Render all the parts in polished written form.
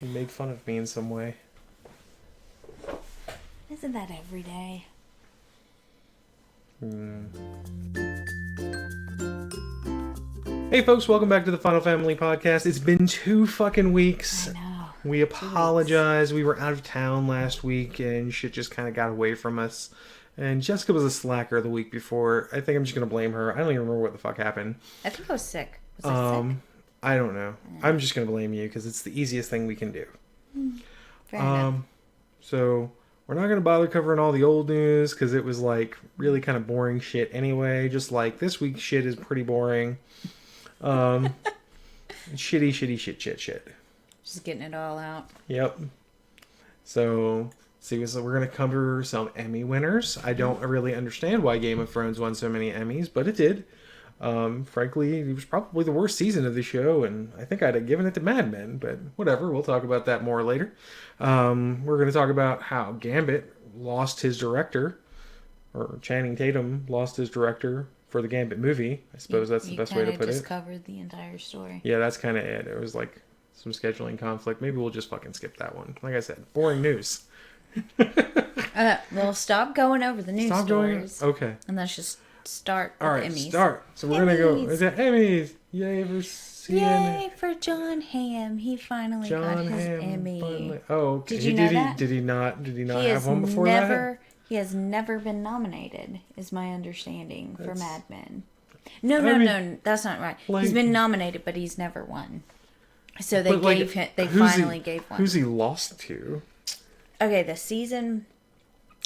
You make fun of me in some way. Isn't that every day? Hey folks, welcome back to the Final Family Podcast. It's been 2 fucking weeks. I know. We apologize. We were out of town last week and shit just kind of got away from us. And Jessica was a slacker the week before. I think I'm just going to blame her. I don't even remember what the fuck happened. I think I was sick. Was I sick? I don't know. I'm just going to blame you because it's the easiest thing we can do. Fair enough. So we're not going to bother covering all the old news because it was like really kind of boring shit anyway. Just like this week's shit is pretty boring. Shit. Just getting it all out. Yep. So we're going to cover some Emmy winners. I don't really understand why Game of Thrones won so many Emmys, but it did. Frankly, it was probably the worst season of the show, and I think I'd have given it to Mad Men, but whatever, we'll talk about that more later. We're going to talk about how Gambit lost his director, or Channing Tatum lost his director for the Gambit movie. I suppose that's the best way to put it. You just covered the entire story. Yeah, that's kind of it. It was like some scheduling conflict. Maybe we'll just fucking skip that one. Like I said, boring news. Well, stop going over the news stories. Okay. And let's just start with All right, the Emmys. start. So we're going to go. Is it Emmys? Yay for seeing Yay for John Hamm. He finally got his Emmy. Finally. Oh, okay. Did you know that? Did he not have one before that? He has never been nominated, is my understanding, for Mad Men. I No, mean, that's not right. like- He's been nominated, but he's never won. So they But, like, gave him. They who's finally he, gave one. Who's he lost to? Okay, the season.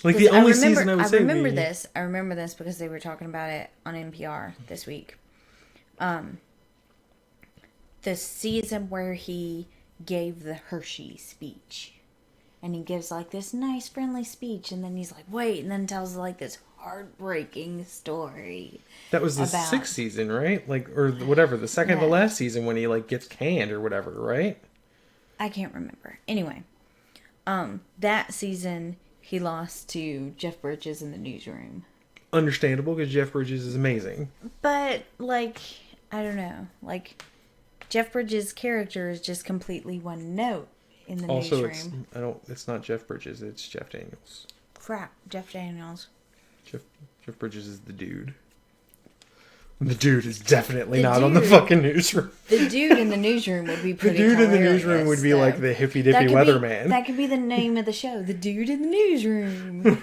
Like the only remember, season I would say. I remember this because they were talking about it on NPR this week. The season where he gave the Hershey speech. And he gives like this nice friendly speech, and then he's like, wait, and then tells like this heartbreaking story. That was the 6th season, right? Like, or whatever, the second to last season when he like gets canned or whatever, right? I can't remember. Anyway, that season he lost to Jeff Bridges in the newsroom. Understandable, because Jeff Bridges is amazing. But like, I don't know, like Jeff Bridges' character is just completely one note in the newsroom. It's not Jeff Bridges, it's Jeff Daniels. Crap, Jeff Daniels. Jeff Bridges is the dude. The dude is definitely not on the fucking newsroom. The dude in the newsroom would be pretty The dude in the hilarious, newsroom would be though. like the hippy dippy weatherman. That could be the name of the show. The dude in the newsroom.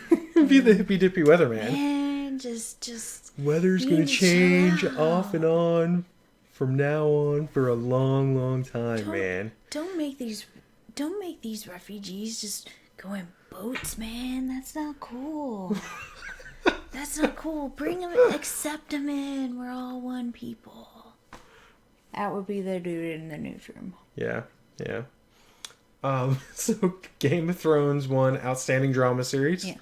Be the hippy dippy weatherman. And just Weather's be gonna change chill. off and on from now on for a long, long time, man. Don't make these refugees just go in boats, man. That's not cool. That's not cool. Bring them, accept them in. We're all one people. That would be the dude in the newsroom. Yeah. So Game of Thrones won Outstanding Drama Series. Yes.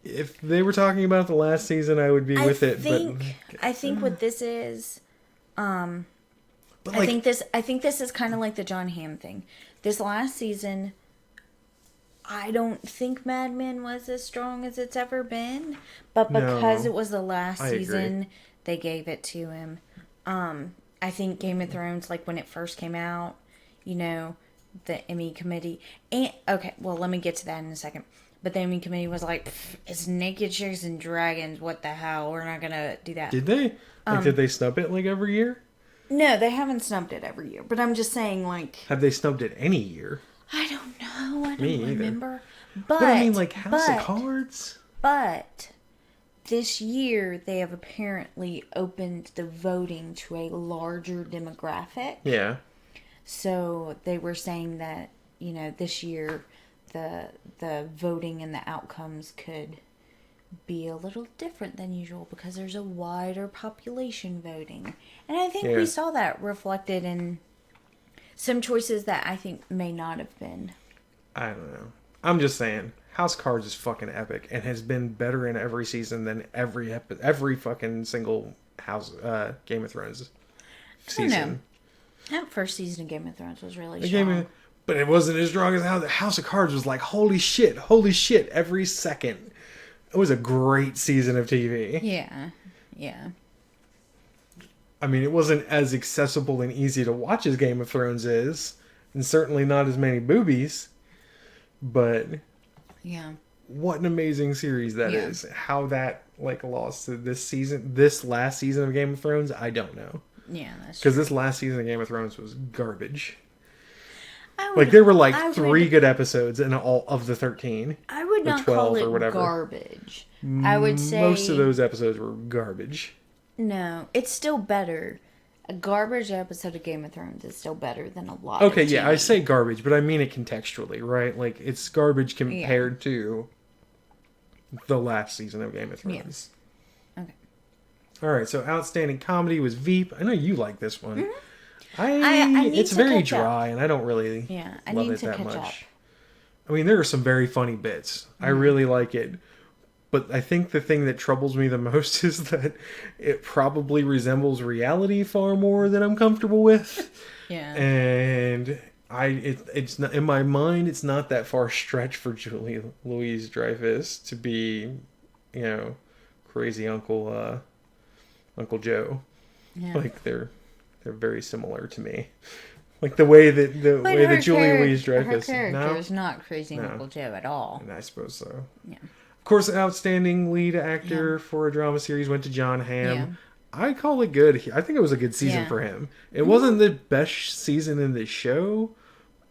If they were talking about the last season, I would be with it. I think what this is, But I think this is kind of like the John Hamm thing. This last season, I don't think Mad Men was as strong as it's ever been, but because it was the last season, they gave it to him. I think Game of Thrones, like when it first came out, the Emmy committee, and okay, well, let me get to that in a second. But the Emmy committee was like, it's naked chicks and dragons. What the hell? We're not gonna do that. Did they? Did they snub it like every year? No, they haven't snubbed it every year. But I'm just saying, like, Have they snubbed it any year? I don't know. I Me don't either. remember. But I mean, like House of Cards. But this year they have apparently opened the voting to a larger demographic. Yeah. So they were saying that this year the voting and the outcomes could be a little different than usual because there's a wider population voting. And I think we saw that reflected in some choices that I think may not have been. I don't know. I'm just saying, House of Cards is fucking epic and has been better in every season than every fucking single Game of Thrones season. I don't know. That first season of Game of Thrones was really strong. But it wasn't as strong as House of Cards was like, holy shit, every second. It was a great season of TV. Yeah. I mean, it wasn't as accessible and easy to watch as Game of Thrones is, and certainly not as many boobies. But Yeah. what an amazing series that is. How that like lost to this last season of Game of Thrones, I don't know. Yeah, that's true. Because this last season of Game of Thrones was garbage. Like there were like 3 good episodes in all of the 13. I would not call it garbage. I would say most of those episodes were garbage. No, it's still better. A garbage episode of Game of Thrones is still better than a lot. Okay, of TV. yeah, I say garbage, but I mean it contextually, right? Like it's garbage compared to the last season of Game of Thrones. Yeah. Okay. All right, so outstanding comedy was Veep. I know you like this one. Mm-hmm. It's very dry, and I don't really love it that much. Up. I mean, there are some very funny bits. Mm-hmm. I really like it. But I think the thing that troubles me the most is that it probably resembles reality far more than I'm comfortable with. Yeah. And it's not, in my mind, it's not that far stretch for Julie Louis-Dreyfus to be, crazy Uncle Joe. Yeah. Like they're very similar to me. Like the way that Julie Louis-Dreyfus. Her character is not crazy Uncle Joe at all. And I suppose so. Yeah. Of course, outstanding lead actor for a drama series went to John Hamm. Yeah. I call it good. I think it was a good season for him. It wasn't the best season in the show,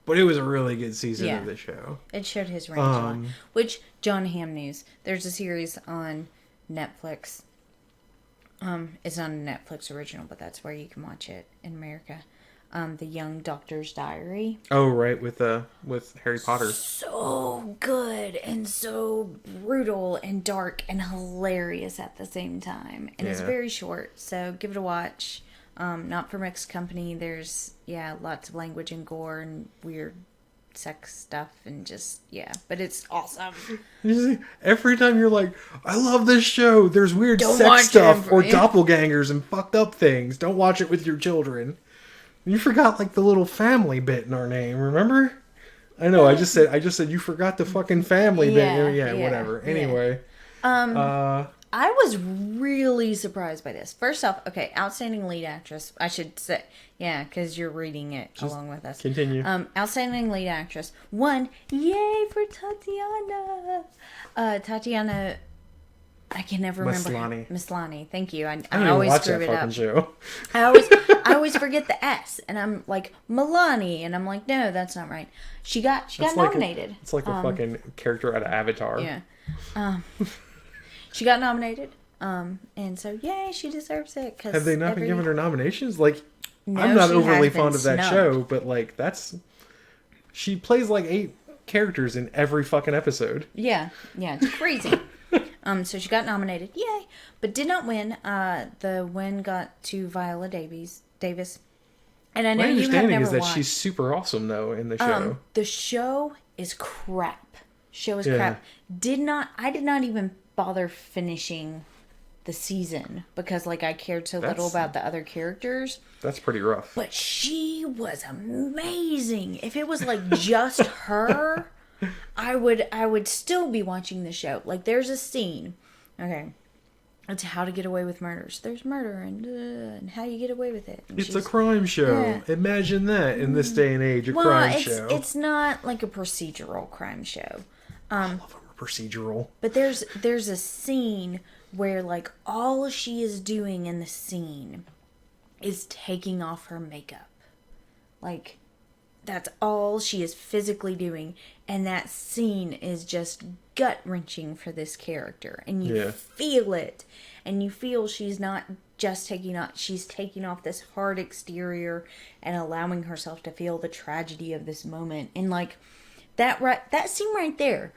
but it was a really good season of the show. It showed his range a lot. Which, John Hamm news. There's a series on Netflix. It's not a Netflix original, but that's where you can watch it in America. The Young Doctor's Diary. Oh, right, with Harry Potter. So good and so brutal and dark and hilarious at the same time. And it's very short, so give it a watch. Not for mixed company. There's, lots of language and gore and weird sex stuff and just, but it's awesome. Every time you're like, I love this show, there's weird sex stuff or doppelgangers and fucked up things. Don't watch it with your children. You forgot like the little family bit in our name, remember? I know, I just said you forgot the fucking family bit. Yeah, whatever. Anyway. I was really surprised by this. First off, okay, outstanding lead actress. I should say, because you're reading it along with us. Continue. Outstanding lead actress. 1, yay for Tatiana. Tatiana, I can never remember. Maslany. Thank you. I always screw it up. Show. I always forget the S, and I'm like Milani, and I'm like, no, that's not right. She got nominated. It's like a fucking character out of Avatar. Yeah. She got nominated, and so yay, she deserves it. Have they not been giving her nominations? Like, no, I'm not overly fond of that show, but like she plays like 8 characters in every fucking episode. Yeah, it's crazy. So she got nominated, yay, but did not win. The win got to Viola Davis. And I know you have never watched. My understanding is that she's super awesome though in the show. The show is crap. Crap. I did not even bother finishing the season because I cared so little about the other characters. That's pretty rough. But she was amazing. If it was just her, I would still be watching the show. There's a scene. Okay. It's How to Get Away with Murders. There's murder and how you get away with it. It's a crime show. Yeah. Imagine that in this day and age, crime show. It's not like a procedural crime show. I love a procedural. But there's a scene where all she is doing in the scene is taking off her makeup. That's all she is physically doing, and that scene is just gut-wrenching for this character, and you feel it, and you feel she's not just she's taking off this hard exterior and allowing herself to feel the tragedy of this moment, and that scene right there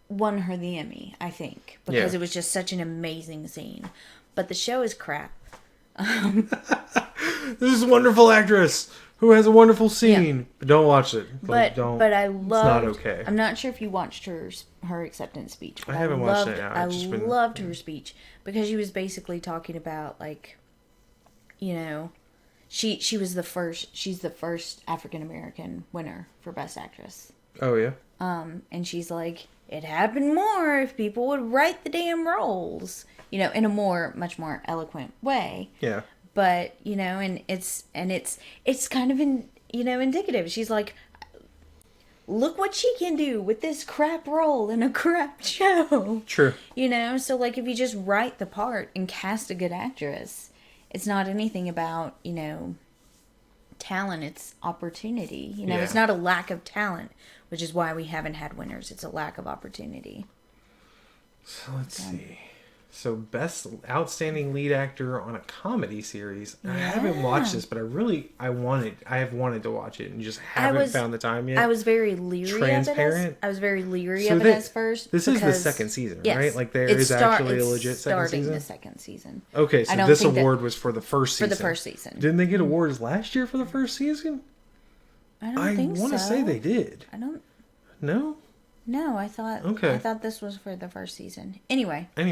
won her the Emmy, I think, because it was just such an amazing scene. But the show is crap. This is a wonderful actress who has a wonderful scene. Yeah. Don't watch it. But I love. It's not okay. I'm not sure if you watched her acceptance speech. I haven't watched it. I loved her speech because she was basically talking about she was the first. She's the first African American winner for Best Actress. Oh yeah. And she's like, it happened more if people would write the damn roles, in a much more eloquent way. Yeah. But, and it's kind of indicative. She's like, look what she can do with this crap role in a crap show. True. So like if you just write the part and cast a good actress, it's not anything about, talent, it's opportunity. It's not a lack of talent, which is why we haven't had winners. It's a lack of opportunity. So let's see. So best outstanding lead actor on a comedy series. Yeah. I haven't watched this, but I have wanted to watch it and just haven't found the time yet. I was very leery Transparent. of it as first. This is the second season, right? Like there is actually a legit second season? The second season. Okay, so this award was for the first season. For the first season. Didn't they get awards last year for the first season? I want to say they did. I don't... No? No, I thought this was for the first season. Anyway, I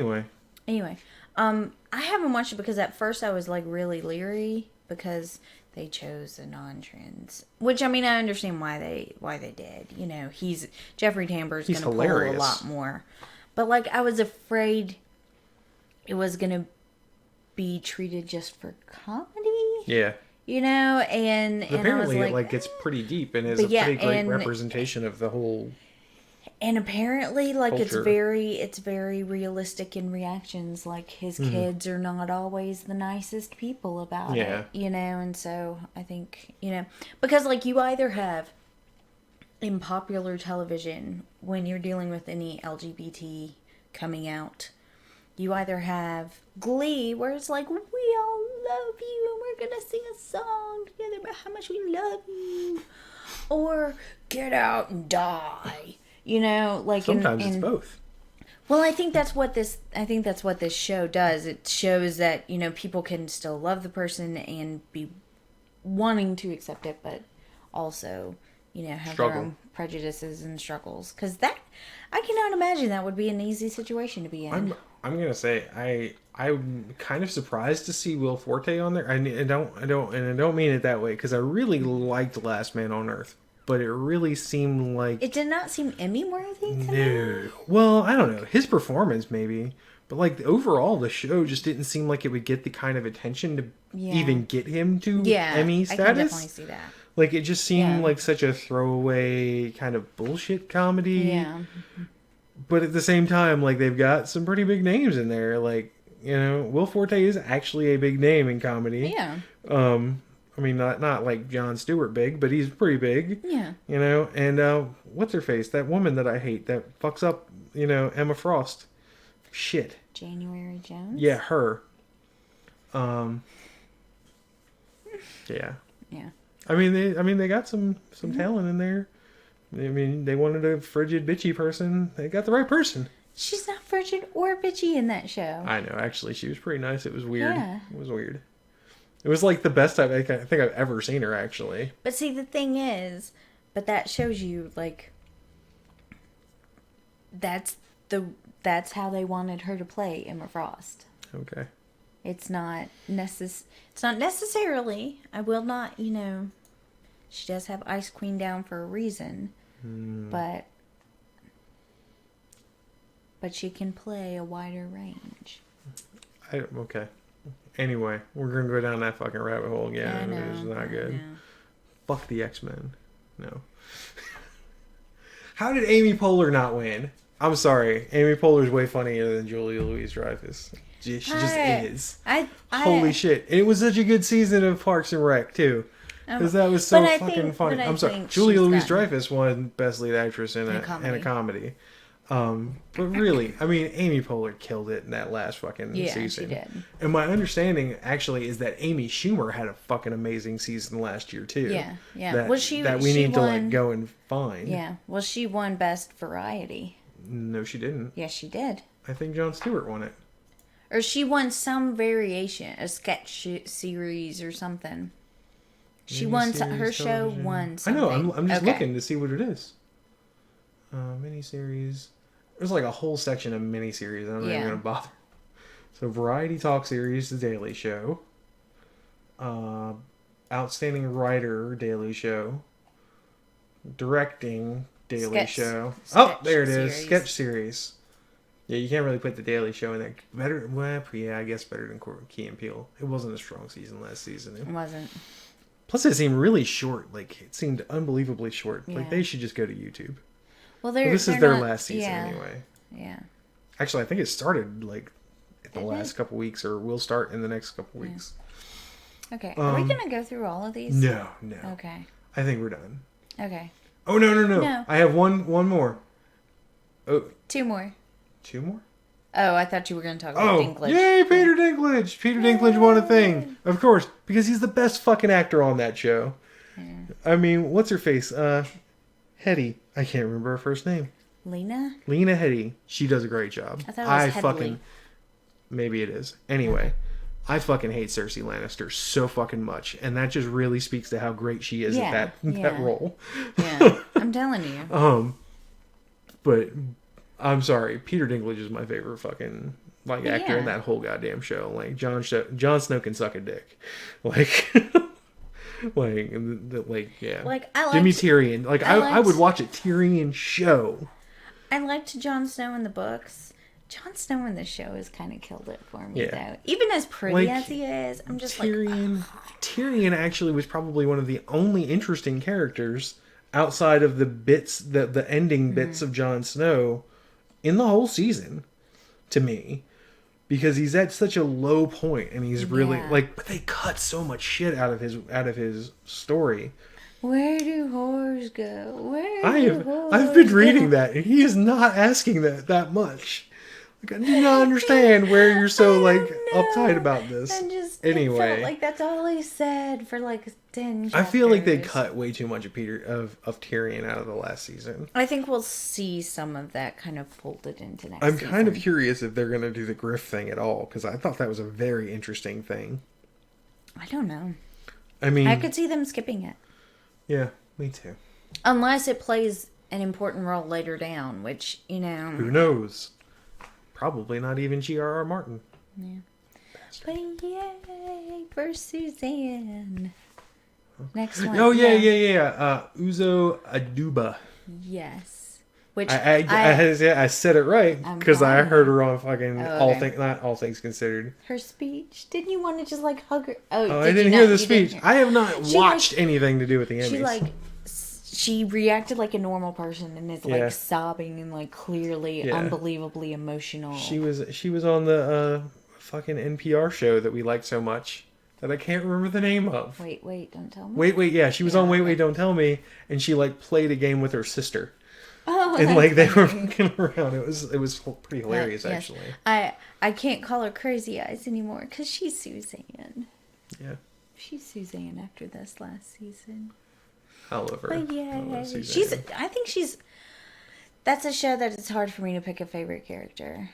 haven't watched it because at first I was like really leery because they chose a non-trans, which I understand why they did. Jeffrey Tambor's going to pull a lot more, but like I was afraid it was going to be treated just for comedy. Yeah. And apparently I was it gets pretty deep and is a pretty great representation of the whole. And apparently, like, culture. it's very realistic in reactions. Like, his kids are not always the nicest people about it, and so I think, because, like, you either have in popular television, when you're dealing with any LGBT coming out, you either have Glee, where it's like, we all love you, and we're gonna sing a song together about how much we love you, or Get Out and Die. Like sometimes it's both. Well, I think that's what this show does. It shows that, people can still love the person and be wanting to accept it, but also, have their own prejudices and struggles. Because I cannot imagine that would be an easy situation to be in. I'm gonna say I'm kind of surprised to see Will Forte on there. I don't mean it that way because I really liked Last Man on Earth. But it really seemed like... It did not seem Emmy-worthy to me. Well, I don't know. His performance, maybe. But, like, overall, the show just didn't seem like it would get the kind of attention to even get him to Emmy status. I can definitely see that. Like, it just seemed like such a throwaway kind of bullshit comedy. Yeah. But at the same time, like, they've got some pretty big names in there. Like, Will Forte is actually a big name in comedy. Yeah. Not like Jon Stewart big, but he's pretty big. Yeah. And what's her face? That woman that I hate that fucks up, Emma Frost. Shit. January Jones? Yeah, her. Yeah. Yeah. They got some talent in there. They wanted a frigid, bitchy person. They got the right person. She's not frigid or bitchy in that show. I know. Actually, she was pretty nice. It was weird. Yeah. It was weird. It was like the best I think I've ever seen her, actually. But see, the thing is, that shows you, like, that's how they wanted her to play Emma Frost. Okay. It's not necessarily. I will not. She does have Ice Queen down for a reason, but she can play a wider range. Okay. Anyway, we're going to go down that fucking rabbit hole again. It was not good. Fuck the X-Men. No. How did Amy Poehler not win? I'm sorry. Amy Poehler's way funnier than Julia Louis-Dreyfus. She just is. Holy shit. And it was such a good season of Parks and Rec, too. Because that was so fucking funny. I'm sorry. Julia Louis-Dreyfus won Best Lead Actress in a comedy. But really, Amy Poehler killed it in that last fucking season. Yeah, she did. And my understanding, actually, is that Amy Schumer had a fucking amazing season last year, too. Yeah. That we need to, like, go and find. Yeah. Well, she won Best Variety. No, she didn't. Yes, she did. I think Jon Stewart won it. Or she won some variation, a sketch series or something. She won, her show won something. I know, I'm just looking to see what it is. Miniseries. There's like a whole section of miniseries. I'm not even going to bother. So, Variety Talk Series, The Daily Show. Outstanding Writer, Daily Show. Directing, Daily Show. Oh, there it is. Sketch Series. Yeah, you can't really put The Daily Show in there. I guess better than Key and Peele. It wasn't a strong season last season. It wasn't. Plus, it seemed really short. Like, it seemed unbelievably short. Yeah. Like, they should just go to YouTube. Well, This is their last season anyway. Yeah. Actually, I think it started, like, in the last couple weeks, or will start in the next couple weeks. Okay. Are we going to go through all of these? No. Okay. I think we're done. Okay. Oh, no. I have one more. Oh. 2 more. 2 more? Oh, I thought you were going to talk about Dinklage. Yay, Peter Dinklage! Peter Dinklage won a thing. Of course, because he's the best fucking actor on that show. Yeah. I mean, what's her face? Hetty. I can't remember her first name. Lena Headey. She does a great job. I thought it was fucking... Maybe it is. Anyway, I fucking hate Cersei Lannister so fucking much. And that just really speaks to how great she is at that role. Yeah, I'm telling you. But... I'm sorry, Peter Dinklage is my favorite fucking actor in that whole goddamn show. Like Jon Snow can suck a dick, like, yeah. Like I liked, Jimmy Tyrion. Like I would watch a Tyrion show. I liked Jon Snow in the books. Jon Snow in the show has kind of killed it for me though. Even as pretty as he is, I'm just Tyrion. Tyrion actually was probably one of the only interesting characters outside of the bits the ending bits of Jon Snow. In the whole season, to me, because he's at such a low point, and he's really but they cut so much shit out of his story. Where do whores go? I've been reading that, and he is not asking that much. Like, I do not understand where you're so uptight about this. Anyway, it felt like that's all he said for 10 chapters. I feel like they cut way too much of Tyrion out of the last season. I think we'll see some of that kind of folded into next I'm season. kind of curious if they're going to do the Griff thing at all, because I thought that was a very interesting thing. I don't know. I mean, I could see them skipping it. Yeah, me too. Unless it plays an important role later down, which, Who knows? Probably not even G.R.R. Martin. Yeah. But yay for Suzanne. Next one. Oh, yeah. Uzo Aduba. Yes. Which I said it right because I heard her on fucking not All Things Considered. Her speech. Didn't you want to just hug her? Oh, I didn't hear the speech. I have not watched anything to do with the Emmys. She reacted like a normal person and is sobbing and clearly unbelievably emotional. She was on the fucking NPR show that we liked so much that I can't remember the name of. Wait, don't tell me. Wait, yeah, she was on Wait, Don't Tell Me, and she played a game with her sister. Oh, and they were fucking around. It was pretty hilarious actually. I can't call her Crazy Eyes anymore because she's Suzanne. Yeah. She's Suzanne after this last season. I love her. But yeah, I think that's a show that it's hard for me to pick a favorite character,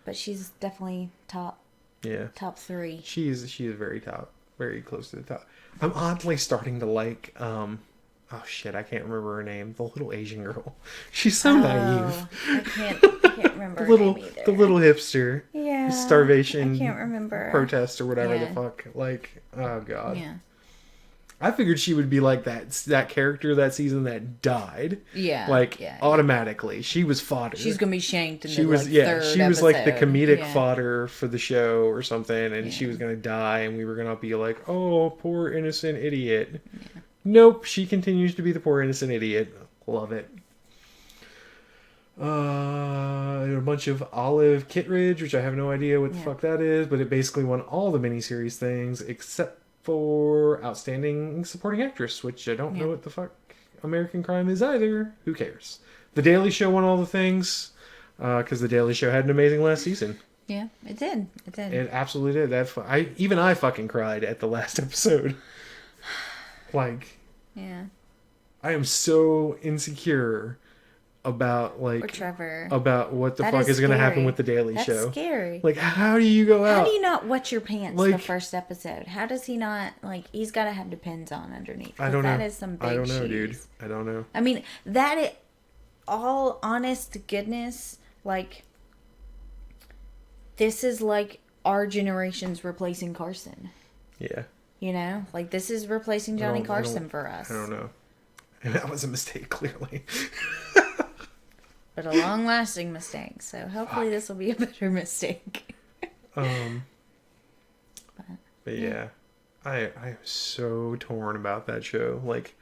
but she's definitely top 3. She is very top, very close to the top. I'm oddly starting to like oh shit, I can't remember her name. The little Asian girl. She's so naive. I can't remember her name either. The little hipster. Yeah. Starvation. I can't remember. Protest or whatever the fuck. Oh god. Yeah. I figured she would be like that character that season that died. Yeah. Automatically. She was fodder. She's going to be shanked in third episode. She was like the comedic fodder for the show or something, and she was going to die, and we were going to be like, oh, poor innocent idiot. Yeah. Nope, she continues to be the poor innocent idiot. Love it. A bunch of Olive Kittredge, which I have no idea what the fuck that is, but it basically won all the miniseries things except for Outstanding Supporting Actress, which I don't know what the fuck American Crime is either. Who cares? The Daily Show won all the things because The Daily Show had an amazing last season. Yeah, it did. It absolutely did. I fucking cried at the last episode. Yeah. I am so insecure about Trevor. About what the fuck is going to happen with the Daily Show. That's scary. How do you go out? How do you not wet your pants the first episode? How does he not he's got to have Depends on underneath? I don't know. That is some big I don't know, shoes. dude. I don't know. I mean, all honest to goodness, this is our generation's replacing Carson. Yeah. This is replacing Johnny Carson for us. I don't know. And that was a mistake, clearly. But a long-lasting mistake. So hopefully this will be a better mistake. But yeah. I am so torn about that show. Like,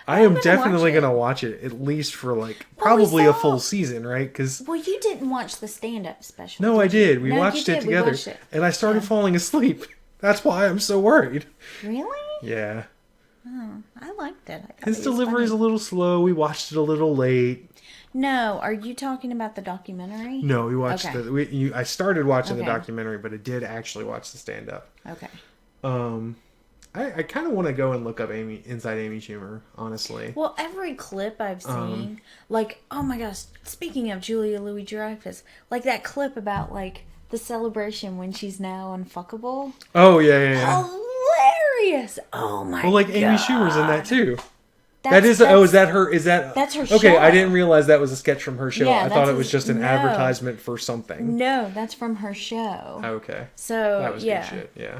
I am definitely going to watch it at least for like probably a full season, right? Because you didn't watch the stand-up special. No, I did. We watched it together, and I started falling asleep. That's why I'm so worried. Really? Yeah. Oh, I liked it. His delivery is a little slow. We watched it a little late. No, are you talking about the documentary? No, we watched I started watching the documentary, but I did actually watch the stand-up. Okay. I kind of want to go and look up Inside Amy Schumer, honestly. Well, every clip I've seen, like, oh my gosh, speaking of Julia Louis-Dreyfus, like that clip about, like, the celebration when she's now unfuckable. Oh, yeah. Hilarious! Oh my god. Well, like, Amy Schumer's in that, too. Is that her? That's her show. Okay, I didn't realize that was a sketch from her show. Yeah, I thought it was just an advertisement for something. No, that's from her show. Okay. So, that was good shit, yeah.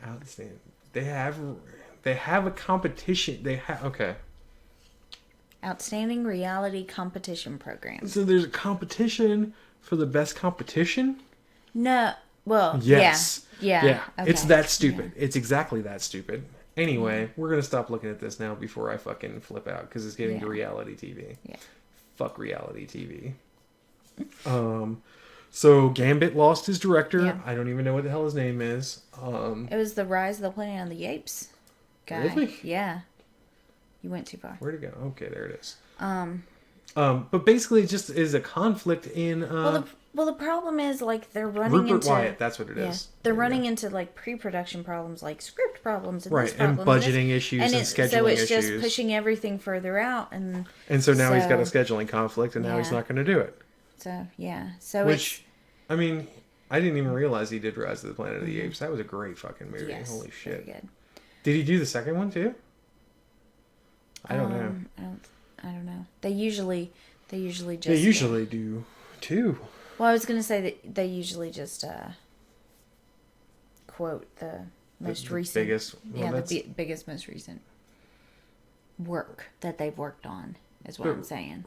Outstanding. They have a competition. Okay. Outstanding reality competition program. So there's a competition for the best competition? No. Well, yes. Yeah. Okay. It's that stupid. Yeah. It's exactly that stupid. Anyway, we're going to stop looking at this now before I fucking flip out because it's getting to reality TV. Yeah. Fuck reality TV. So Gambit lost his director. Yeah. I don't even know what the hell his name is. It was the Rise of the Planet of the Apes guy. Really? Yeah. You went too far. Where'd it go? Okay, there it is. But basically, it just is a conflict in. Well, the problem is like they're running Rupert Wyatt. That's what it is. They're running into like pre-production problems, like script problems, and right, and budgeting issues and scheduling issues. So it's just pushing everything further out, and so now he's got a scheduling conflict, and now he's not going to do it. So I mean, I didn't even realize he did Rise of the Planet of the Apes. That was a great fucking movie. Yes, holy shit! Very good. Did he do the second one too? I don't know. I don't know. They usually just. They usually do too. Well, I was going to say that they usually just quote the most recent, biggest, the biggest, most recent work that they've worked on is what I'm saying.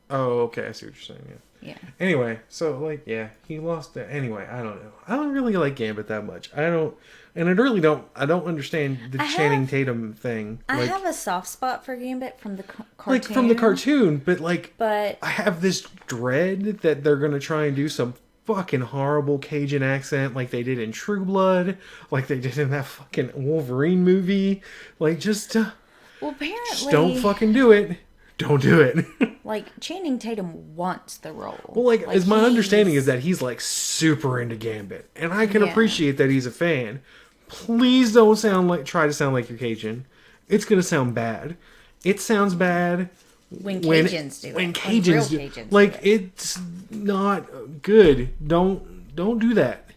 Oh, okay. I see what you're saying. Yeah. Anyway, so like, he lost it. Anyway, I don't know. I don't really like Gambit that much. I don't understand the Channing Tatum thing. I have a soft spot for Gambit from the cartoon. Like from the cartoon, but I have this dread that they're gonna try and do some fucking horrible Cajun accent, like they did in True Blood, like they did in that fucking Wolverine movie. Like just, apparently, just don't fucking do it. Don't do it. Like, Channing Tatum wants the role. Well, as my understanding is that he's, super into Gambit. And I can appreciate that he's a fan. Please don't try to sound like you're Cajun. It's going to sound bad. It sounds bad when Cajuns do it. When Cajuns do it. It's not good. Don't do that.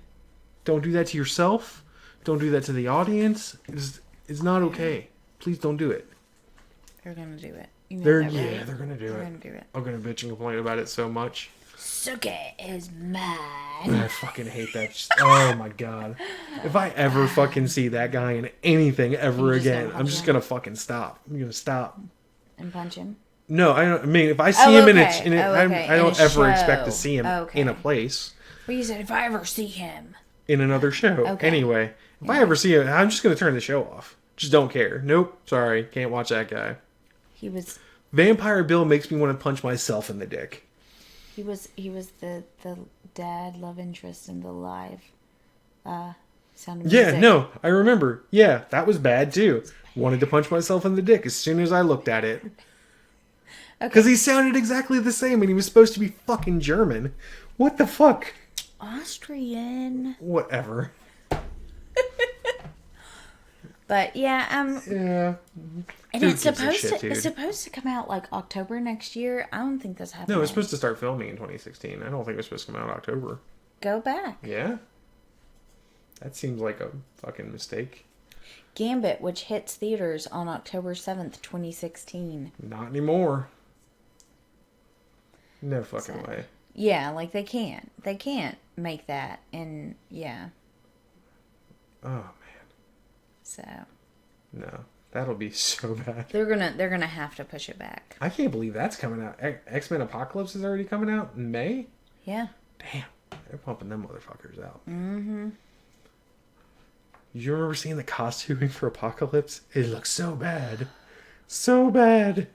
Don't do that to yourself. Don't do that to the audience. It's not okay. Please don't do it. They're going to do it. They're gonna do it. They're gonna do it. I'm gonna bitch and complain about it so much. Suke is mad. I fucking hate that. Oh my god! If I ever fucking see that guy in anything ever again, I'm just gonna fucking stop. I'm gonna stop and punch him. No, I mean if I see him in it, I don't ever expect to see him in a place. But you said if I ever see him in another show. Okay. Anyway, if I ever see him, I'm just gonna turn the show off. Just don't care. Nope. Sorry, can't watch that guy. Vampire Bill makes me want to punch myself in the dick. He was the dad love interest in the live Sound of Music. Yeah, no, I remember. Yeah, that was bad too. Wanted to punch myself in the dick as soon as I looked at it. Because he sounded exactly the same and he was supposed to be fucking German. What the fuck? Austrian. Whatever. But yeah, yeah. And it's supposed to come out October next year. I don't think that's happening. No, it's supposed to start filming in 2016. I don't think it's supposed to come out in October. Go back. Yeah. That seems like a fucking mistake. Gambit, which hits theaters on October 7th, 2016. Not anymore. No fucking way. Yeah, they can't. They can't make that. And yeah. Oh man. So. No, that'll be so bad. They're gonna have to push it back. I can't believe that's coming out. X-Men Apocalypse is already coming out in May? Yeah. Damn. They're pumping them motherfuckers out. Mm-hmm. You remember seeing the costuming for Apocalypse? It looks so bad. So bad.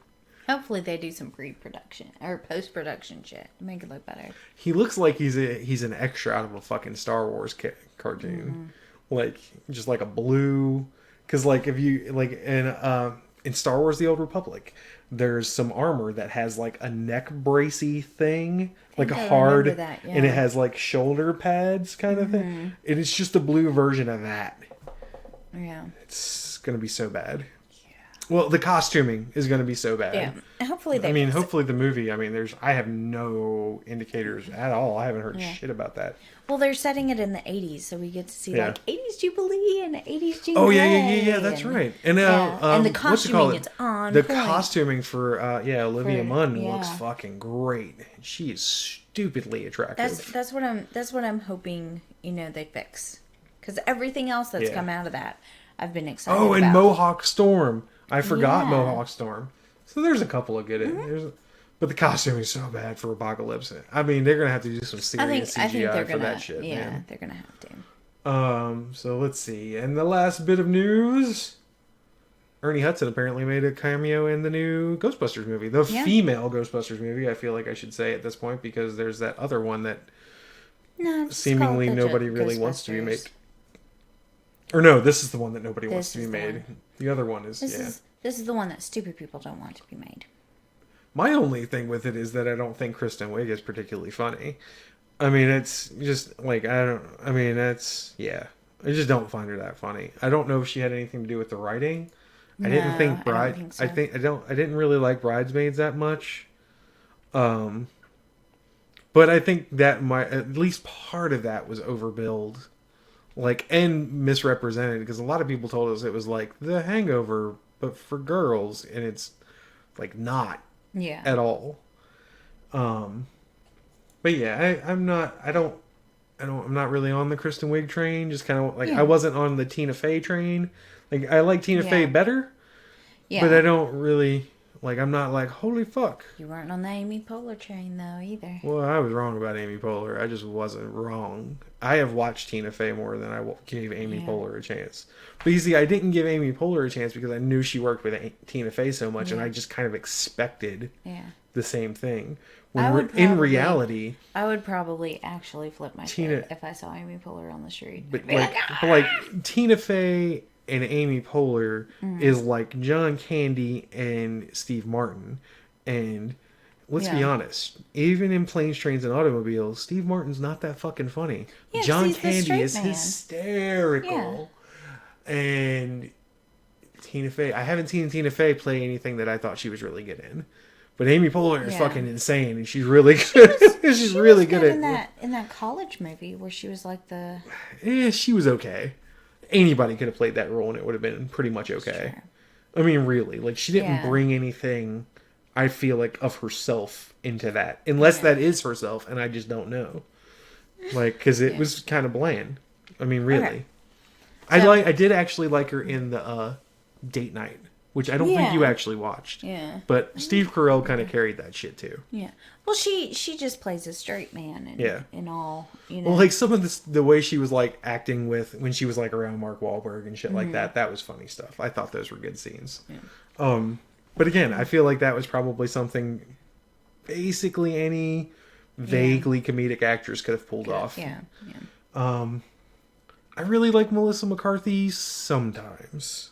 Hopefully they do some pre-production or post-production shit to make it look better. He looks like he's an extra out of a fucking Star Wars cartoon. Like, just like a blue... Because, like, if you... Like, in Star Wars The Old Republic, there's some armor that has, like, a neck bracey thing. Like a hard... That, yeah. And it has, like, shoulder pads kind of thing. And it's just a blue version of that. Yeah. It's going to be so bad. Well, the costuming is going to be so bad. Yeah. Hopefully they hopefully the movie, I have no indicators at all. I haven't heard shit about that. Well, they're setting it in the 80s, so we get to see, like, 80s Jubilee and 80s Jubilee. Oh, yeah, that's right. And, and the costuming is on The point. costuming for, Olivia Munn looks fucking great. She is stupidly attractive. That's what I'm hoping, they fix. Because everything else that's come out of that, I've been excited about. Oh, and Mohawk Storm. I forgot Mohawk Storm. So there's a couple of good but the costume is so bad for Apocalypse. I mean, they're going to have to do some serious CGI for that shit, man. They're going to have to. So let's see. And the last bit of news, Ernie Hudson apparently made a cameo in the new Ghostbusters movie. The female Ghostbusters movie, I feel like I should say at this point, because there's that other one that seemingly nobody really wants to be made. Or no, this is the one that nobody wants to be made. The other one is, This is the one that stupid people don't want to be made. My only thing with it is that I don't think Kristen Wiig is particularly funny. I mean, it's just, like, I just don't find her that funny. I don't know if she had anything to do with the writing. I didn't really like Bridesmaids that much. But I think that at least part of that was overbilled. Like, and misrepresented, because a lot of people told us it was like The Hangover, but for girls, and it's like not at all. But yeah, I'm not really on the Kristen Wiig train. Just kind of like I wasn't on the Tina Fey train. Like, I like Tina Fey better, but I don't really like. I'm not like, holy fuck. You weren't on the Amy Poehler train though either. Well, I was wrong about Amy Poehler. I just wasn't wrong. I have watched Tina Fey more than I gave Amy Poehler a chance. But you see, I didn't give Amy Poehler a chance because I knew she worked with Tina Fey so much, and I just kind of expected the same thing. When in reality, I would probably actually flip my shit if I saw Amy Poehler on the street. But like Tina Fey and Amy Poehler is like John Candy and Steve Martin. And let's be honest, even in Planes, Trains, and Automobiles, Steve Martin's not that fucking funny. Yeah, John Candy is hysterical. Yeah. And Tina Fey, I haven't seen Tina Fey play anything that I thought she was really good in. But Amy Poehler is fucking insane, and she's really good. She's really good at in that college movie where she was like the. Yeah, she was okay. Anybody could have played that role, and it would have been pretty much okay. I mean, really, like, she didn't bring anything, I feel like, of herself into that, unless that is herself, and I just don't know. Like, because it was kind of bland. I mean, really. Okay. I did actually like her in the Date Night, which I don't think you actually watched. Yeah. But Steve Carell kind of carried that shit too. Yeah. Well, she just plays a straight man in all, Well, like some of the way she was like acting when she was like around Mark Wahlberg and shit like that was funny stuff. I thought those were good scenes. Yeah. But again, I feel like that was probably something basically any vaguely comedic actress could have pulled off. Yeah. I really like Melissa McCarthy sometimes.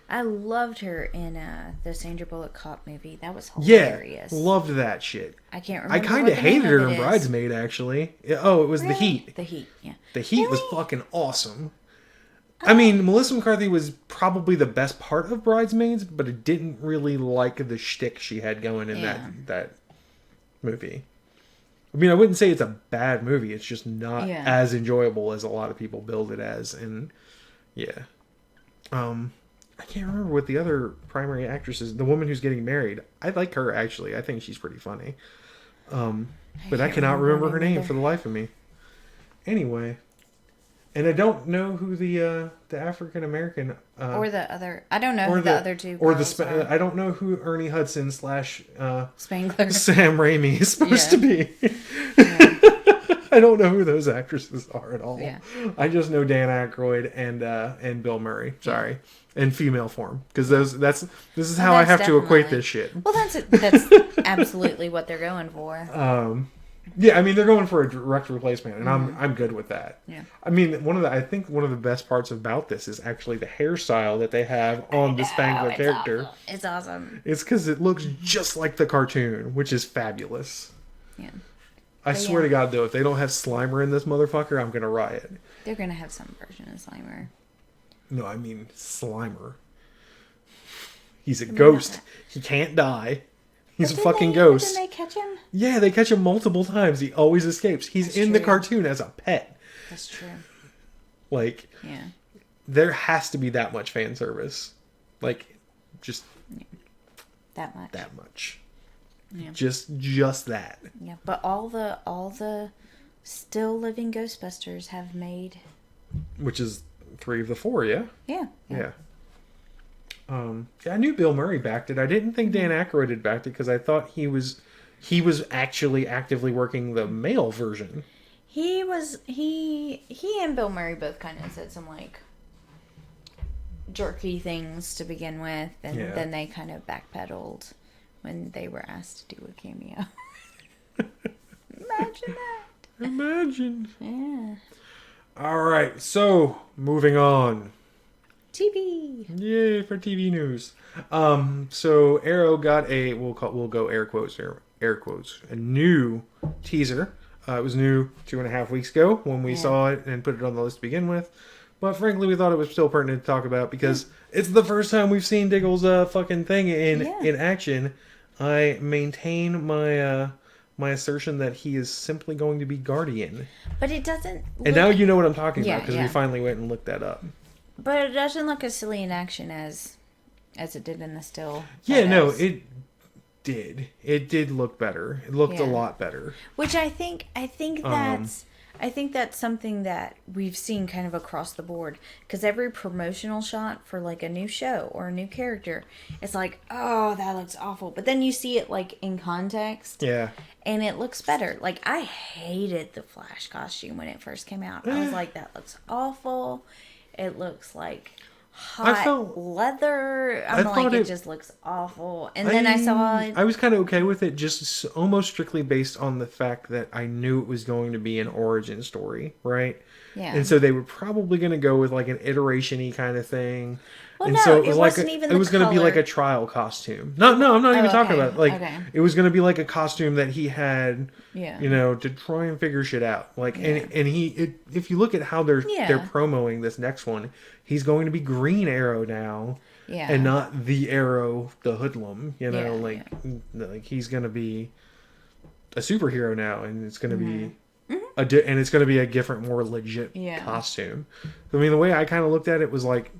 I loved her in the Sandra Bullock cop movie. That was hilarious. Yeah, loved that shit. I can't remember. I kind of hated her in Bridesmaid, actually. Oh, it was The Heat. The Heat, yeah. The Heat was fucking awesome. I mean, Melissa McCarthy was probably the best part of Bridesmaids, but I didn't really like the shtick she had going in that movie. I mean, I wouldn't say it's a bad movie. It's just not as enjoyable as a lot of people build it as. And, I can't remember what the other primary actress is. The woman who's getting married. I like her, actually. I think she's pretty funny. But I cannot remember her name for the life of me. Anyway. And I don't know who the African American... or the other... I don't know who the other two girls are. I don't know who Ernie Hudson / Spangler. Sam Raimi is supposed to be. I don't know who those actresses are at all. Yeah. I just know Dan Aykroyd and Bill Murray. Sorry, in female form, because this is how I have to equate this shit. Well, that's absolutely what they're going for. Yeah, I mean they're going for a direct replacement, and I'm good with that. Yeah. I mean I think one of the best parts about this is actually the hairstyle that they have on the Spangler character. Awesome. It's awesome. It's because it looks just like the cartoon, which is fabulous. Yeah. I swear to God, though, if they don't have Slimer in this motherfucker, I'm gonna riot. They're gonna have some version of Slimer. No, I mean Slimer. He's a ghost. He can't die. He's a fucking ghost. Didn't they catch him? Yeah, they catch him multiple times. He always escapes. He's in the cartoon as a pet. That's true. Like, yeah, there has to be that much fan service. Like, just that much. That much. Yeah. Just that. Yeah, but all the still living Ghostbusters have made. Which is 3 of the 4, yeah? Yeah. Yeah. I knew Bill Murray backed it. I didn't think Dan Aykroyd had backed it because I thought he was actually actively working the male version. He and Bill Murray both kind of said some like jerky things to begin with, and then they kind of backpedaled when they were asked to do a cameo. Imagine that. Imagine. Yeah. All right, so moving on. TV. Yay for TV news. So Arrow got we'll go air quotes here, a new teaser. It was new 2.5 weeks ago when we saw it and put it on the list to begin with. But frankly, we thought it was still pertinent to talk about because it's the first time we've seen Diggle's fucking thing in action. I maintain my my assertion that he is simply going to be Guardian. But it doesn't. And now you know what I'm talking about because we finally went and looked that up. But it doesn't look as silly in action as it did in the still. Yeah, no, it did. It did look better. It looked a lot better. Which I think that's something that we've seen kind of across the board. Because every promotional shot for like a new show or a new character, it's like, oh, that looks awful. But then you see it like in context. Yeah. And it looks better. Like, I hated the Flash costume when it first came out. I was like, that looks awful. It looks like hot leather. I'm like, it just looks awful. And then I saw it. I was kind of okay with it, just almost strictly based on the fact that I knew it was going to be an origin story, right? Yeah. And so they were probably going to go with like an iteration-y kind of thing. Well, and no, so it was like wasn't even it was going to be like a trial costume. No, I'm not even talking about it. Like it was going to be like a costume that he had, you know, to try and figure shit out. Like and if you look at how they're promoting this next one, he's going to be Green Arrow now, and not the Arrow, the hoodlum. You know, like he's going to be a superhero now, and it's going to be. And it's going to be a different, more legit costume. I mean, the way I kind of looked at it was like,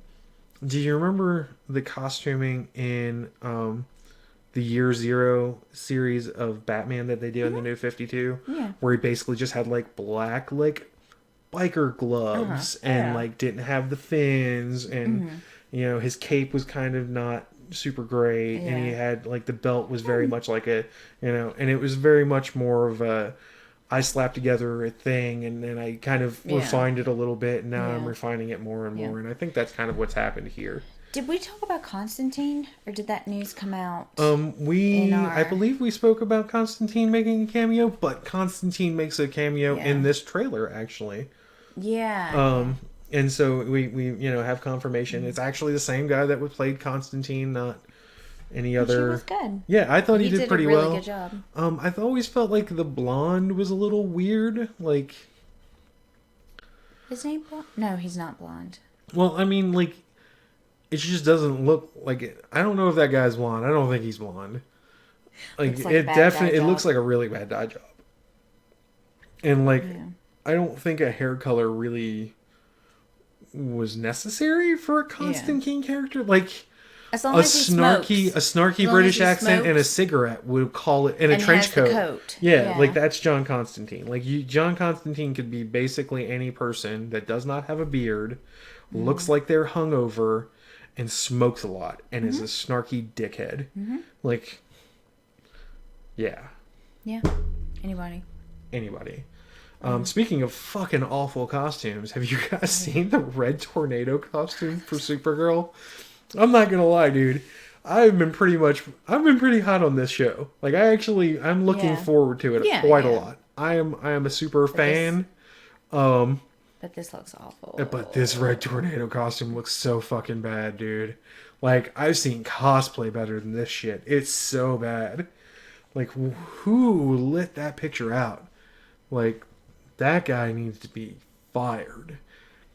do you remember the costuming in the Year Zero series of Batman that they did in the New 52? Yeah. Where he basically just had like black like biker gloves and like didn't have the fins and you know his cape was kind of not super great and he had like the belt was very much like a and it was very much more of a I slapped together a thing and then I kind of refined it a little bit and now I'm refining it more and more and I think that's kind of what's happened here. Did we talk about Constantine or did that news come out? I believe we spoke about Constantine making a cameo, but Constantine makes a cameo in this trailer actually. Yeah. And so we have confirmation it's actually the same guy that played Constantine, not any other. She was good. Yeah, I thought he did pretty well. Good job. I've always felt like the blonde was a little weird. Like, is he blonde? No, he's not blonde. Well, I mean, like, it just doesn't look like it. I don't know if that guy's blonde. I don't think he's blonde. Like it definitely, it looks like a really bad dye job. And like, I don't think a hair color really was necessary for a Constantine character. Like. As long as he smokes. A snarky British accent and a cigarette would call it, and a trench coat. Yeah, like that's John Constantine. Like John Constantine could be basically any person that does not have a beard, looks like they're hungover, and smokes a lot, and is a snarky dickhead. Like, yeah. Yeah. Anybody. Speaking of fucking awful costumes, have you guys seen the Red Tornado costume for Supergirl? I'm not gonna lie, dude. I've been pretty hot on this show. Like I'm looking forward to it quite a lot. I am a super fan. But this looks awful. But this Red Tornado costume looks so fucking bad, dude. Like, I've seen cosplay better than this shit. It's so bad. Like, who lit that picture out? Like, that guy needs to be fired.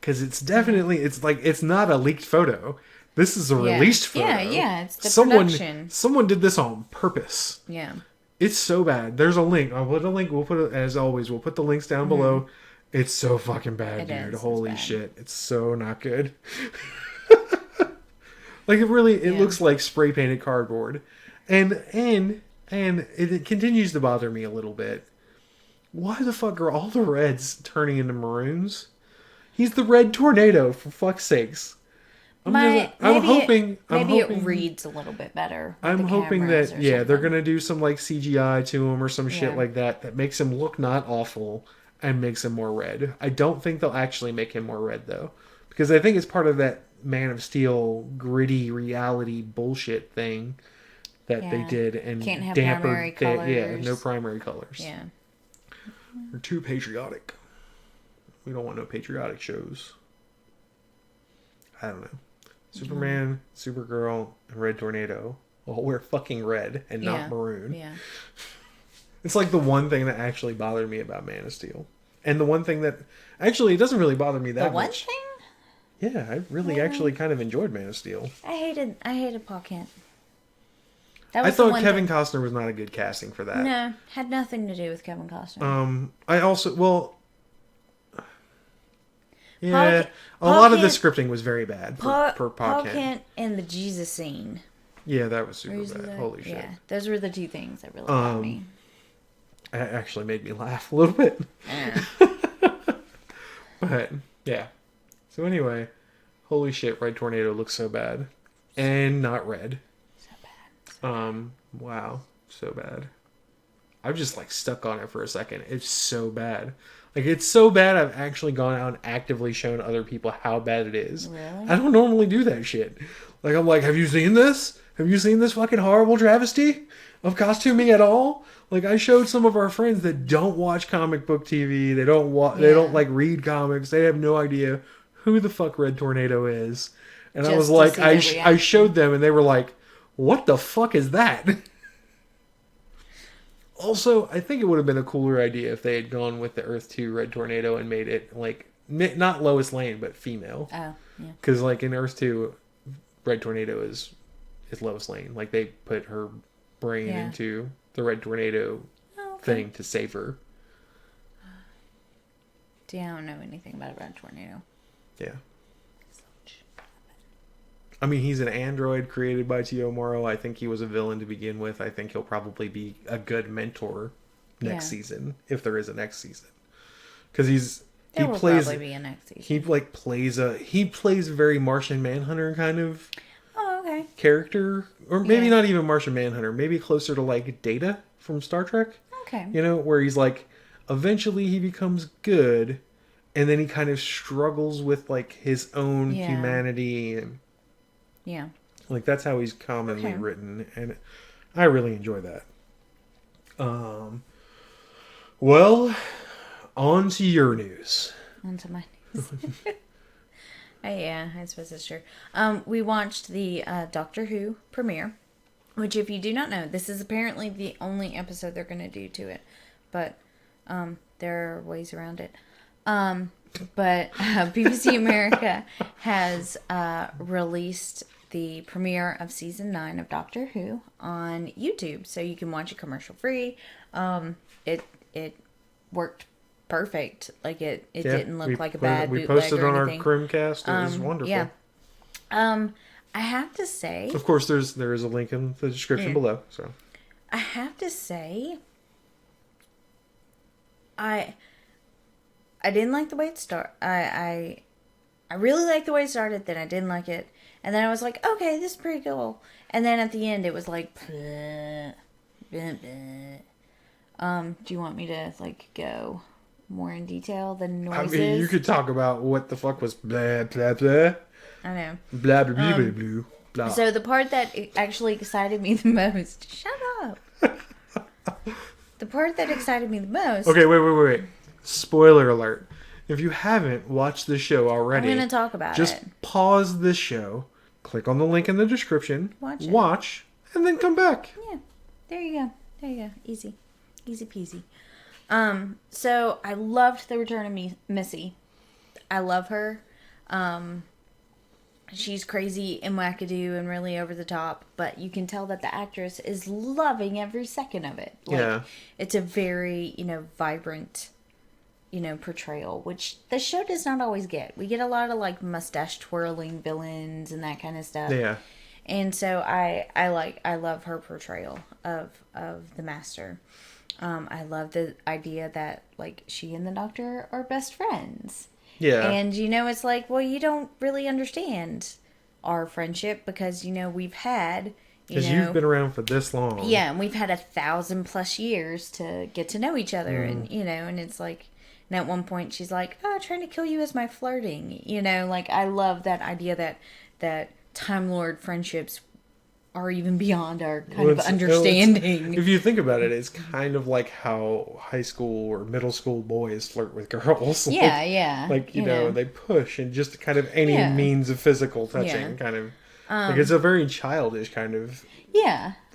Because it's not a leaked photo. This is a released photo. Yeah, it's the production. Someone did this on purpose. Yeah. It's so bad. There's a link. I'll put a link. We'll put it, as always, we'll put the links down below. It's so fucking bad, dude. Holy shit. It's so not good. Like, it looks like spray painted cardboard. And it continues to bother me a little bit. Why the fuck are all the reds turning into maroons? He's the Red Tornado, for fuck's sakes. I'm hoping it reads a little bit better. I'm hoping that they're gonna do some like CGI to him or some shit like that makes him look not awful and makes him more red. I don't think they'll actually make him more red though, because I think it's part of that Man of Steel gritty reality bullshit thing that they did and can't have primary colors. No primary colors. Yeah, we're too patriotic. We don't want no patriotic shows. I don't know. Superman, Supergirl, and Red Tornado all wear fucking red and not maroon. Yeah. It's like the one thing that actually bothered me about Man of Steel. And the one thing that... Actually, it doesn't really bother me that much. The one thing? Yeah, I really actually kind of enjoyed Man of Steel. I hated Paul Kent. I thought Kevin Costner was not a good casting for that. No, had nothing to do with Kevin Costner. I also... Well... Yeah, a lot of the scripting was very bad for Paul Kent. And the Jesus scene. Yeah, that was super bad. Holy shit. Yeah, those were the two things that really got me. It actually made me laugh a little bit. But, yeah. So anyway, holy shit, Red Tornado looks so bad. And not red. So bad. Wow. So bad. I'm just like stuck on it for a second. It's so bad. Like, it's so bad I've actually gone out and actively shown other people how bad it is. Really? I don't normally do that shit. Like, I'm like, have you seen this? Have you seen this fucking horrible travesty of costuming at all? Like, I showed some of our friends that don't watch comic book TV. They don't they don't like read comics. They have no idea who the fuck Red Tornado is. And I was like, I showed them and they were like, what the fuck is that? Also, I think it would have been a cooler idea if they had gone with the Earth 2 Red Tornado and made it, like, not Lois Lane, but female. Oh, yeah. Because, like, in Earth 2, Red Tornado is Lois Lane. Like, they put her brain into the Red Tornado thing to save her. I don't know anything about a Red Tornado. Yeah. I mean, he's an android created by T.O. Morrow. I think he was a villain to begin with. I think he'll probably be a good mentor next season, if there is a next season. Because he plays probably be a next season. He plays a very Martian Manhunter kind of character, or maybe not even Martian Manhunter. Maybe closer to like Data from Star Trek. Okay. You know, where he's like, eventually he becomes good, and then he kind of struggles with like his own humanity and. Yeah. Like, that's how he's commonly written, and I really enjoy that. Well, on to your news. On to my news. I suppose that's true. We watched the Doctor Who premiere, which, if you do not know, this is apparently the only episode they're going to do to it, but there are ways around it. But BBC America has released the premiere of season 9 of Doctor Who on YouTube, so you can watch it commercial free. It worked perfect. Like it didn't look like a bad bootleg or anything. We posted on our Crimcast. It was wonderful. Yeah. I have to say, of course, there is a link in the description below. So I have to say, I didn't like the way it started. I really liked the way it started, then I didn't like it. And then I was like, okay, this is pretty cool. And then at the end, it was like, bleh, bleh, bleh. Do you want me to, like, go more in detail. The noises. I mean, you could talk about what the fuck was blah, blah, blah. I know. Blah, blah, blah, blah, blah, blah. So the part that actually excited me the most... Shut up! The part that excited me the most... Okay, wait. Spoiler alert. If you haven't watched the show already... I'm going to talk about just it. Just pause this show, click on the link in the description, watch, and then come back. Yeah. There you go. Easy. Easy peasy. So I loved the return of Missy. I love her. She's crazy and wackadoo and really over the top, but you can tell that the actress is loving every second of it. Like, it's a very, vibrant, portrayal, which the show does not always get. We get a lot of like mustache twirling villains and that kind of stuff. Yeah. And so I love her portrayal of the Master. I love the idea that like she and the Doctor are best friends. Yeah. And, it's like, well, you don't really understand our friendship because, we've had, because you've been around for this long. Yeah, and we've had 1,000+ years to get to know each other. And, and it's like, and at one point she's like, oh, trying to kill you is my flirting. Like, I love that idea that Time Lord friendships are even beyond our kind of understanding. If you think about it, it's kind of like how high school or middle school boys flirt with girls. Yeah. Like, you know, they push and just kind of any means of physical touching kind of. Like, it's a very childish kind of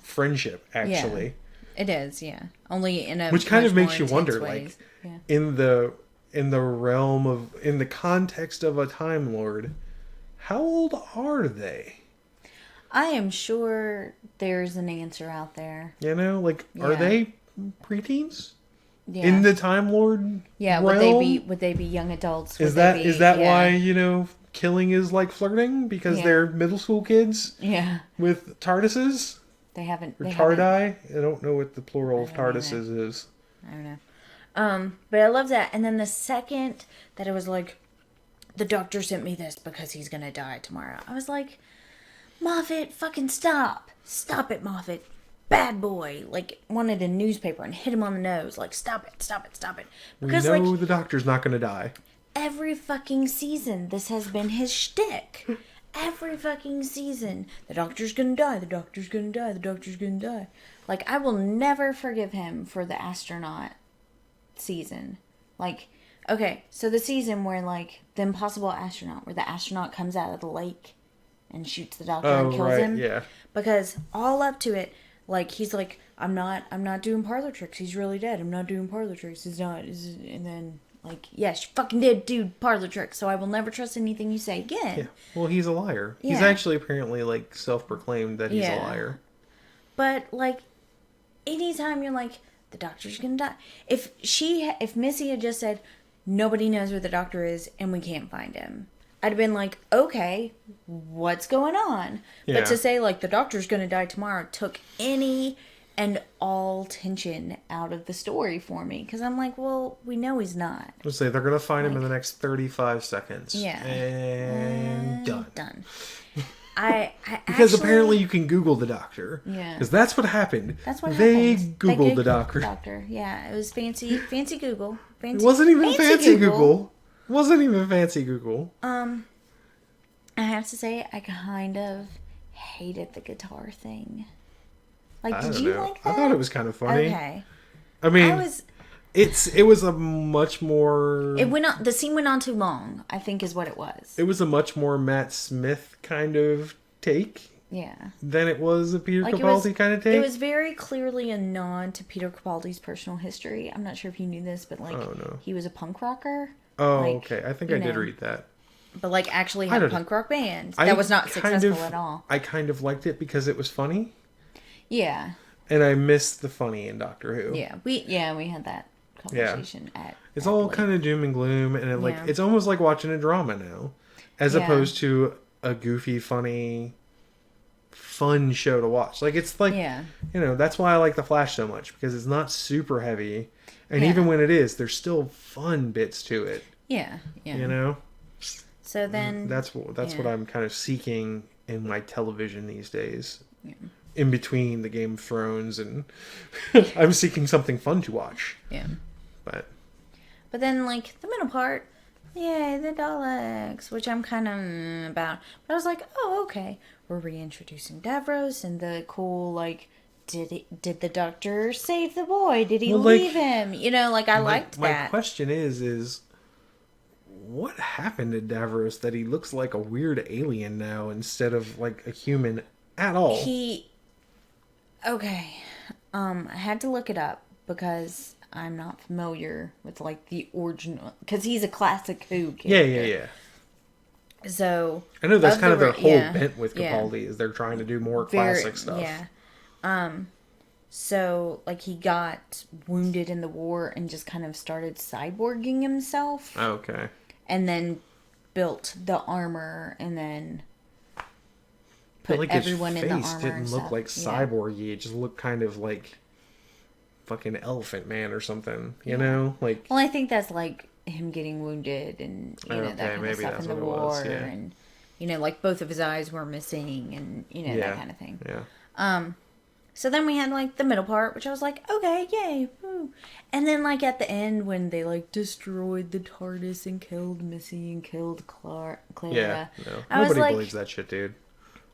friendship, actually. Yeah. It is, only in a which kind of makes you wonder, ways. Like, in the realm of, in the context of a Time Lord, how old are they? I am sure there's an answer out there. Like, are they preteens? Yeah. In the Time Lord realm? Would they be young adults? Is that why, killing is like flirting? Because they're middle school kids? Yeah. With TARDISes? They haven't. Or TARDI? I don't know what the plural of TARDISes is. I don't know. But I love that. And then the second that it was like, the doctor sent me this because he's going to die tomorrow. I was like, Moffat, fucking stop. Stop it, Moffat. Bad boy. Like, wanted a newspaper and hit him on the nose. Like, stop it. Because, we know the doctor's not going to die. Every fucking season, this has been his shtick. Every fucking season. The doctor's going to die. The doctor's going to die. The doctor's going to die. Like, I will never forgive him for the astronaut season. Like, okay, so the season where, like, the impossible astronaut, where the astronaut comes out of the lake and shoots the doctor and kills him. Yeah. Because all up to it, like, he's like, I'm not doing parlor tricks. He's really dead. I'm not doing parlor tricks. He's not. And then, like, yes, you fucking did do parlor tricks, so I will never trust anything you say again. Yeah. Well, he's a liar. Yeah. He's actually apparently, like, self-proclaimed that he's a liar. But, like, anytime you're like, the doctor's gonna die. If Missy had just said, nobody knows where the doctor is and we can't find him, I'd have been like, okay, what's going on? Yeah. But to say, like, the doctor's going to die tomorrow took any and all tension out of the story for me. Because I'm like, well, we know he's not. Let's say they're going to find him in the next 35 seconds. Yeah. And done. Because apparently you can Google the doctor. Yeah. Because that's what happened. That's what they happened. Googled the doctor. Yeah, it was fancy Google. It wasn't even fancy Google. Wasn't even fancy Google. I have to say, I kind of hated the guitar thing. Like, did you like that? I thought it was kind of funny. Okay. I mean, it was a much more... The scene went on too long, I think is what it was. It was a much more Matt Smith kind of take. Yeah. Than it was a Peter Capaldi kind of take. It was very clearly a nod to Peter Capaldi's personal history. I'm not sure if you knew this, but, like, he was a punk rocker. Oh, like, okay. I think I did read that. But, like, actually had a punk rock band that was not successful at all. I kind of liked it because it was funny. Yeah. And I missed the funny in Doctor Who. Yeah, we had that conversation at... It's all kind of doom and gloom, and it's almost like watching a drama now. As opposed to a goofy, funny, fun show to watch. Like, it's like... You know, that's why I like The Flash so much, because it's not super heavy. And even when it is, there's still fun bits to it. Yeah. You know? So then... That's what I'm kind of seeking in my television these days. Yeah. In between the Game of Thrones and... I'm seeking something fun to watch. Yeah. But But then, like, the middle part, yay, the Daleks, which I'm kind of about. But I was like, oh, okay. We're reintroducing Davros and the cool, like, did the Doctor save the boy? Did he leave him? You know, like, I liked that. My question is, what happened to Davros that he looks like a weird alien now instead of, like, a human at all? Okay. I had to look it up because I'm not familiar with, like, the original, because he's a classic Who character. Yeah. So I know that's kind of their whole bent with Capaldi is they're trying to do more classic stuff. Yeah. So, like, he got wounded in the war and just kind of started cyborging himself. Okay. And then built the armor and then put like everyone in the armor. His face didn't look like cyborgy. It just looked kind of like fucking Elephant Man or something. You know, like. Well, I think that's like him getting wounded and you know that kind of stuff in the war, and you know, like both of his eyes were missing, and you know that kind of thing. Yeah. So then we had like the middle part, which I was like, okay, yay, woo. And then like at the end when they like destroyed the TARDIS and killed Missy and killed Clara. Yeah, no. Nobody believes that shit, dude.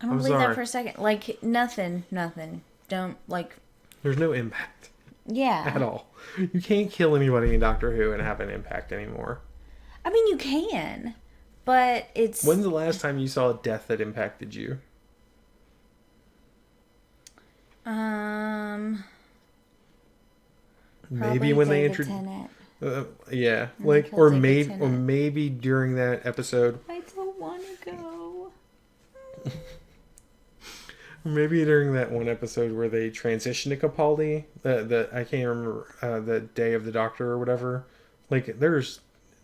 I don't believe that for a second. Like nothing. Don't like. There's no impact. Yeah. At all. You can't kill anybody in Doctor Who and have an impact anymore. I mean, you can, but it's. When's the last time you saw a death that impacted you? Maybe when they introduced. Yeah, like or maybe during that episode. I don't want to go. Maybe during that one episode where they transitioned to Capaldi, the I can't remember the Day of the Doctor or whatever. Like, there's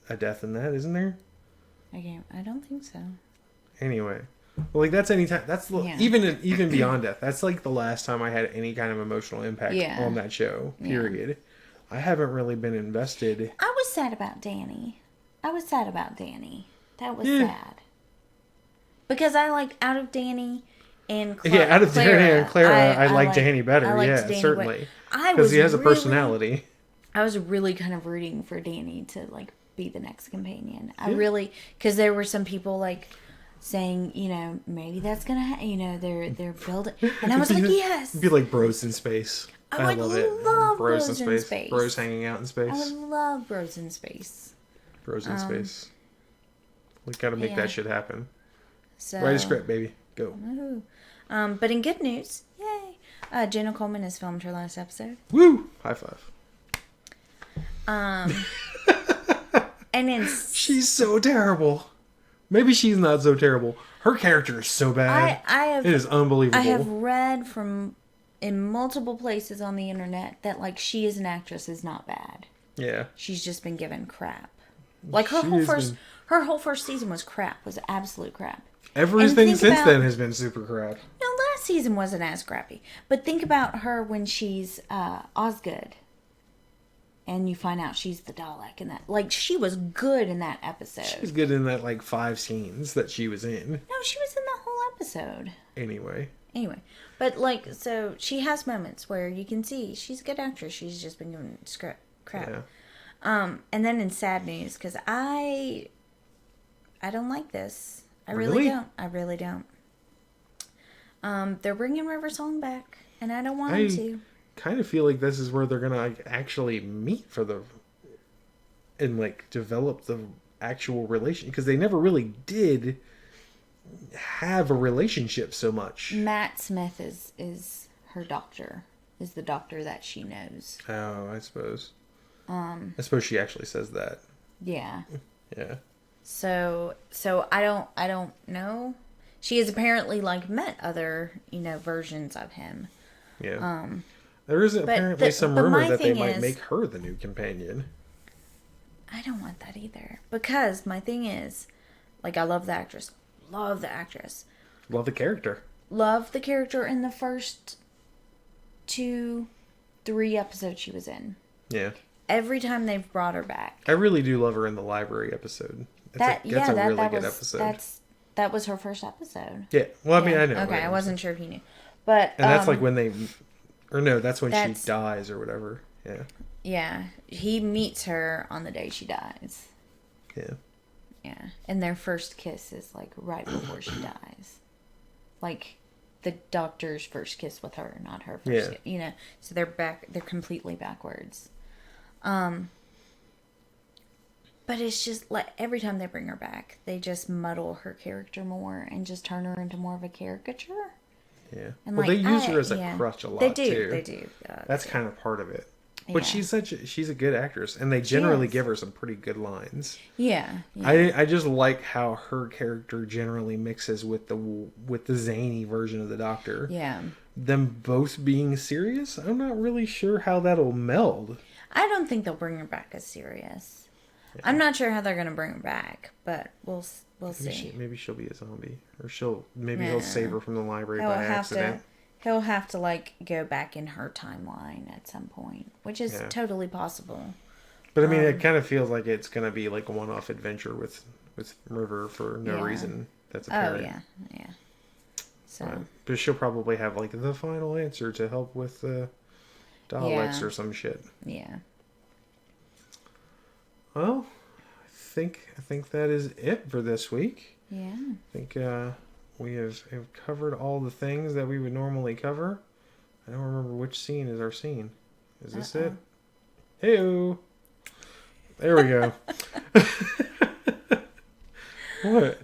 a death in that, isn't there? I don't think so. Anyway, well, like that's any time. That's even beyond death. That's like the last time I had any kind of emotional impact on that show. Period. Yeah. I haven't really been invested. I was sad about Danny. That was sad because I like out of Danny. And out of Danny and Clara, I like Danny better. Danny certainly. Because he has a personality. I was really kind of rooting for Danny to like be the next companion. I really, because there were some people like saying, you know, maybe that's gonna, you know, they're building, and I was like, yes. It'd be like Bros in Space. I love it. Bros in space. Bros hanging out in space. I would love Bros in space. Bros in space. We gotta make that shit happen. So, write a script, baby. Go. Woo. But in good news, yay! Jenna Coleman has filmed her last episode. Woo! High five. And she's so terrible. Maybe she's not so terrible. Her character is so bad. It is unbelievable. I have read in multiple places on the internet that like she as an actress is not bad. Yeah. She's just been given crap. Like her whole first season was crap. Was absolute crap. Everything since then has been super crap. No, last season wasn't as crappy. But think about her when she's Osgood. And you find out she's the Dalek in that. Like, she was good in that episode. She was good in that, like, 5 scenes that she was in. No, she was in the whole episode. Anyway. But, like, so she has moments where you can see she's a good actress. She's just been given crap. Yeah. And then in sad news, because I don't like this. I really don't. They're bringing River Song back, and I don't want them to. Kind of feel like this is where they're gonna like, actually meet and like develop the actual relation, because they never really did have a relationship so much. Matt Smith is her doctor, is the doctor that she knows. Oh, I suppose. I suppose she actually says that. Yeah. Yeah. So I don't know. She has apparently like met other, you know, versions of him. Yeah. There is apparently some rumor that they might make her the new companion. I don't want that either. Because my thing is, like, I love the actress. Love the actress. Love the character. Love the character in the first 2-3 episodes she was in. Yeah. Every time they've brought her back. I really do love her in the library episode. That's a really good episode. That was her first episode. Yeah. Well, I mean, I know. Okay, I wasn't sure if you knew. But and that's like when they... Or no, that's when she dies or whatever Yeah. Yeah. He meets her on the day she dies. Yeah. Yeah. And their first kiss is like right before she dies. Like the doctor's first kiss with her, not her first kiss. You know, so they're completely backwards. But it's just like every time they bring her back, they just muddle her character more and just turn her into more of a caricature. Yeah. And well, they use her as a crutch a lot, they do, too. They do. That's kind of part of it. But she's a good actress, and they generally give her some pretty good lines. Yeah. I just like how her character generally mixes with the zany version of the Doctor. Yeah. Them both being serious, I'm not really sure how that'll meld. I don't think they'll bring her back as serious. Yeah. I'm not sure how they're going to bring her back, but we'll see. Maybe she'll be a zombie, or he'll save her from the library by accident. He'll have to like go back in her timeline at some point, which is totally possible. But I mean, it kind of feels like it's going to be like a one-off adventure with River for no reason. That's apparent. Oh yeah. So, but she'll probably have like the final answer to help with the Daleks or some shit. Yeah. Well, I think that is it for this week. Yeah. I think we have covered all the things that we would normally cover. I don't remember which scene is our scene. Is this it? Hey-o! There we go. What?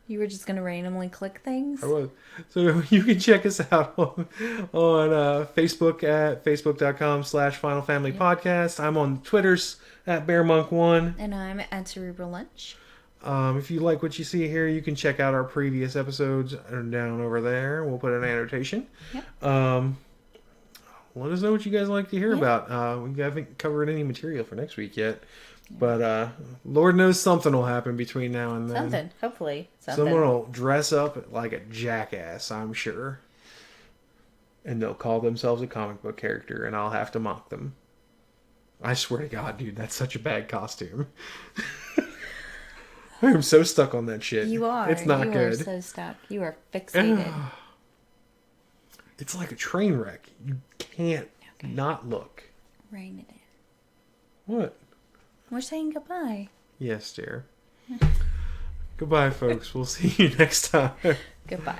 You were just going to randomly click things? I was. So you can check us out on Facebook at facebook.com/Final Family Podcast. I'm on Twitters at BearMonk1. And I'm at Cerebral Lunch. If you like what you see here, you can check out our previous episodes down over there. We'll put an annotation. Yep. Let us know what you guys like to hear about. We haven't covered any material for next week yet. But Lord knows something will happen between now and then. Something, hopefully. Something. Someone will dress up like a jackass, I'm sure. And they'll call themselves a comic book character, and I'll have to mock them. I swear to God, dude, that's such a bad costume. I am so stuck on that shit. You are. It's not good. You are so stuck. You are fixated. It's like a train wreck. You can't not look. Rein it in. What? We're saying goodbye. Yes, dear. Goodbye, folks. We'll see you next time. Goodbye.